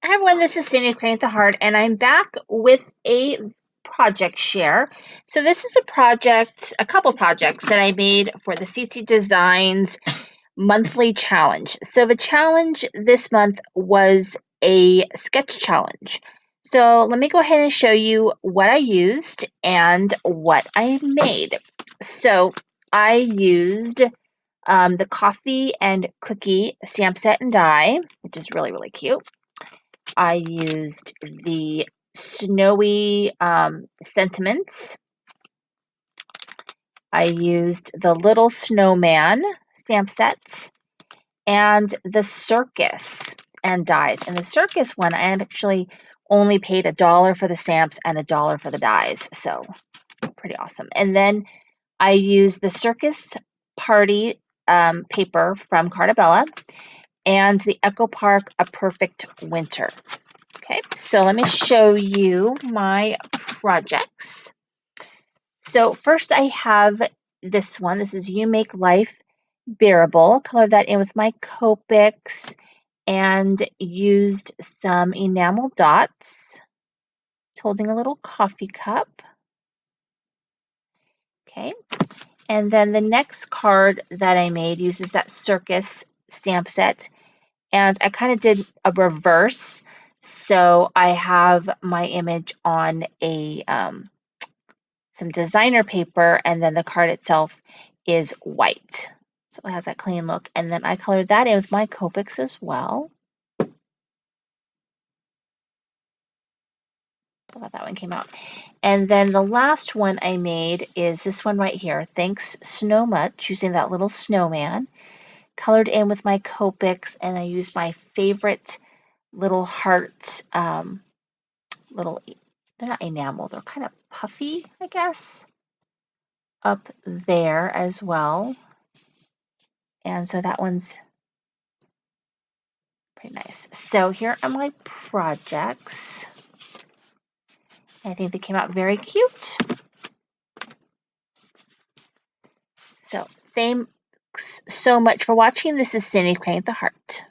Hi everyone, this is Cindy of Cricut the Heart, and I'm back with a project share. So this is a couple projects that I made for the CC Designs monthly challenge. So the challenge this month was a sketch challenge. So let me go ahead and show you what I used and what I made. So I used the coffee and cookie stamp set and die, which is really, really cute. I used the snowy sentiments. I used the little snowman stamp set and the circus and dies. And the circus one, I actually only paid $1 for the stamps and $1 for the dies. So pretty awesome. And then I used the circus party paper from Cartabella and the Echo Park A Perfect Winter. Okay, so let me show you my projects. So first I have this one. This is You Make Life Bearable. Color that in with my Copics and used some enamel dots. It's holding a little coffee cup. Okay, and then the next card that I made uses that circus stamp set, and I kind of did a reverse. So I have my image on a some designer paper, and then the card itself is white. So it has that clean look. And then I colored that in with my Copics as well. How that one came out. And then the last one I made is this one right here. Thanks Snow Much, using that little snowman. Colored in with my Copics, and I used my favorite little heart, little, they're not enamel, they're kind of puffy, I guess, up there as well. And so that one's pretty nice. So here are my projects. I think they came out very cute. So thanks so much for watching. This is Cindy Crane the Heart.